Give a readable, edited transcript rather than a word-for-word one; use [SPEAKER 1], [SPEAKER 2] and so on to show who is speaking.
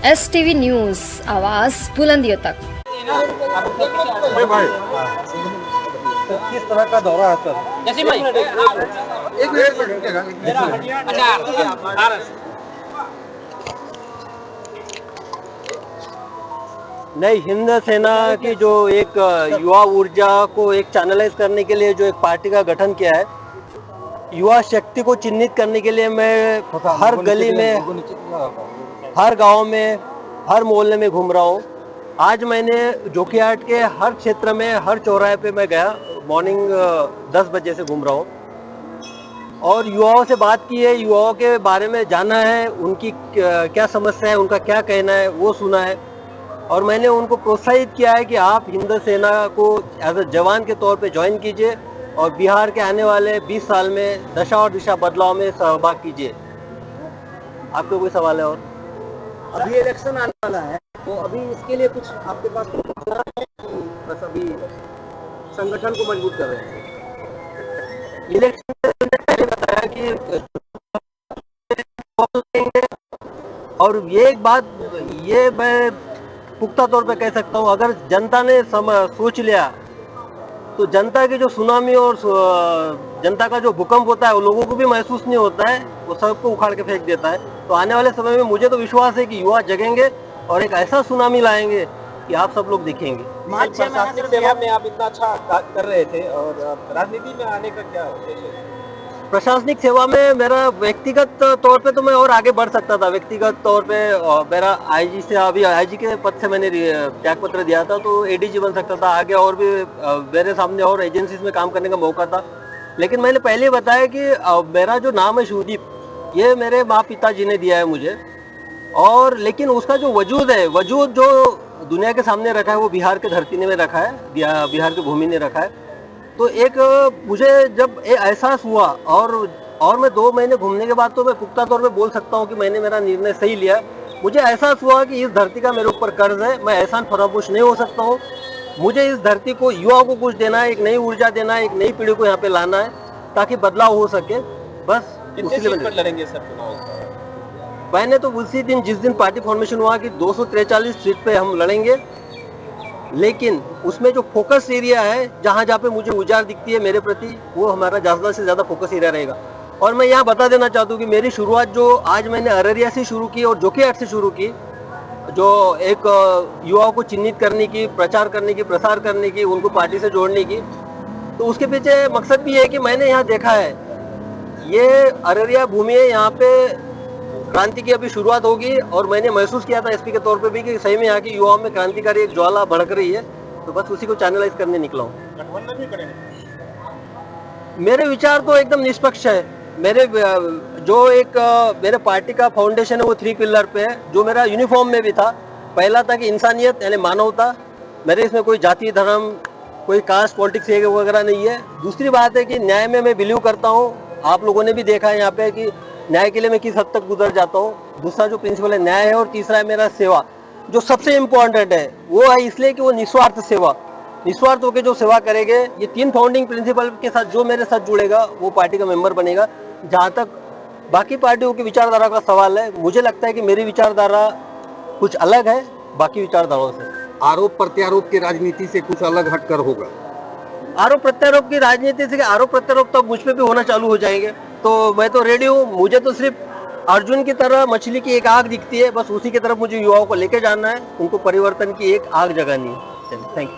[SPEAKER 1] STV news, आवाज़ बुलंदियों तक।
[SPEAKER 2] भाई किस तरह का दौरा है सर?
[SPEAKER 3] जैसे भाई
[SPEAKER 2] एक मिनट
[SPEAKER 4] नहीं, हिंद सेना की जो एक युवा ऊर्जा को एक चैनलाइज करने के लिए जो एक पार्टी का गठन किया है, युवा शक्ति को चिन्हित करने के लिए मैं हर गली में, हर गांव में, हर मोहल्ले में घूम रहा हूँ। आज मैंने जोकीहाट के हर क्षेत्र में, हर चौराहे पे मैं गया, मॉर्निंग 10 बजे से घूम रहा हूँ और युवाओं से बात की है, युवाओं के बारे में जाना है, उनकी क्या समस्या है, उनका क्या कहना है वो सुना है और मैंने उनको प्रोत्साहित किया है कि आप हिंद सेना को एज अ जवान के तौर पे ज्वाइन कीजिए और बिहार के आने वाले 20 साल में दशा और दिशा बदलाव में सहभाग कीजिए। आपको कोई सवाल है? और
[SPEAKER 3] अभी इलेक्शन आने वाला है, तो अभी इसके लिए कुछ आपके पास है? बस अभी संगठन को मजबूत कर रहे हैं।
[SPEAKER 4] इलेक्शन से पहले बताया कि और ये एक बात ये मैं पुख्ता तौर पे कह सकता हूँ, अगर जनता ने सोच लिया तो जनता की जो सुनामी और जनता का जो भूकंप होता है वो लोगों को भी महसूस नहीं होता है, वो सबको उखाड़ के फेंक देता है। तो आने वाले समय में मुझे तो विश्वास है कि युवा जगेंगे और एक ऐसा सुनामी लाएंगे कि आप सब लोग दिखेंगे।
[SPEAKER 3] प्रशासनिक सेवा में आप इतना अच्छा कर रहे थे और राजनीति में आने का क्या उद्देश्य है?
[SPEAKER 4] प्रशासनिक सेवा में मेरा व्यक्तिगत तौर पे तो मैं और आगे बढ़ सकता था। व्यक्तिगत तौर पे मेरा आईजी से, अभी आईजी के पद से मैंने त्याग पत्र दिया था, तो एडीजी बन सकता था। आगे और भी मेरे सामने और एजेंसीज में काम करने का मौका था, लेकिन मैंने पहले बताया कि मेरा जो नाम है शिवदीप, ये मेरे माँ पिताजी ने दिया है मुझे, और लेकिन उसका जो वजूद है, वजूद जो दुनिया के सामने रखा है वो बिहार के धरती ने में रखा है, बिहार की भूमि ने रखा है। तो एक मुझे जब एहसास हुआ और मैं 2 महीने घूमने के बाद तो मैं पुख्ता तौर पे बोल सकता हूँ कि मैंने मेरा निर्णय सही लिया। मुझे एहसास हुआ कि इस धरती का मेरे ऊपर कर्ज है, मैं एहसान फरामोश नहीं हो सकता हूँ। मुझे इस धरती को, युवाओं को कुछ देना है, एक नई ऊर्जा देना है, एक नई पीढ़ी को यहाँ पे लाना है ताकि बदलाव हो सके। बस
[SPEAKER 3] कितने लड़ेंगे सर चुनाव?
[SPEAKER 4] मैंने तो उसी दिन, जिस दिन पार्टी फॉर्मेशन हुआ, कि 243 सीट पे हम लड़ेंगे, लेकिन उसमें जो फोकस एरिया है, जहाँ जहाँ पे मुझे उजाड़ दिखती है मेरे प्रति, वो हमारा ज़्यादा से ज़्यादा फोकस एरिया रहेगा। और मैं यहाँ बता देना चाहता हूँ कि मेरी शुरुआत जो आज मैंने अररिया से शुरू की और जोकीहाट से शुरू की, जो एक युवाओं को चिन्हित करने की, प्रचार करने की, प्रसार करने की, उनको पार्टी से जोड़ने की, तो उसके पीछे मकसद भी है कि मैंने यहाँ देखा है, ये अररिया भूमि है, यहाँ पे क्रांति की अभी शुरुआत होगी और मैंने महसूस किया था एसपी के तौर पे भी कि सही में यहाँ की युवाओं में क्रांतिकारी एक ज्वाला भड़क रही है। तो बस उसी को चैनलाइज करने निकला हूँ।
[SPEAKER 3] गठबंधन भी करेंगे?
[SPEAKER 4] मेरे विचार तो एकदम निष्पक्ष है। मेरे मेरे पार्टी का फाउंडेशन है वो 3 पिलर पे है, जो मेरा यूनिफॉर्म में भी था। पहला था कि इंसानियत यानी मानवता, मेरे इसमें कोई जाति, धर्म, कोई कास्ट पॉलिटिक्स वगैरह नहीं है। दूसरी बात है कि न्याय में मैं बिलीव करता हूँ। आप लोगों ने भी देखा है यहाँ पे कि न्याय के लिए मैं किस हद तक गुजर जाता हूँ। दूसरा जो प्रिंसिपल है न्याय है, और तीसरा है मेरा सेवा, जो सबसे इम्पोर्टेंट है। वो है इसलिए कि वो निस्वार्थ सेवा, निस्वार्थ होकर जो सेवा करेंगे। ये 3 फाउंडिंग प्रिंसिपल के साथ जो मेरे साथ जुड़ेगा वो पार्टी का मेंबर बनेगा। जहाँ तक बाकी पार्टियों की विचारधारा का सवाल है, मुझे लगता है कि मेरी विचारधारा कुछ अलग है बाकी विचारधाराओं से।
[SPEAKER 2] आरोप प्रत्यारोप की राजनीति से कुछ अलग हटकर होगा।
[SPEAKER 4] आरोप प्रत्यारोप की राजनीति से आरोप प्रत्यारोप तो मुझ पे भी होना चालू हो जाएंगे, तो मैं तो रेडी हूँ। मुझे तो सिर्फ अर्जुन की तरह मछली की एक आग दिखती है, बस उसी की तरफ मुझे युवाओं को लेके जाना है, उनको परिवर्तन की एक आग जगानी है। Thank you.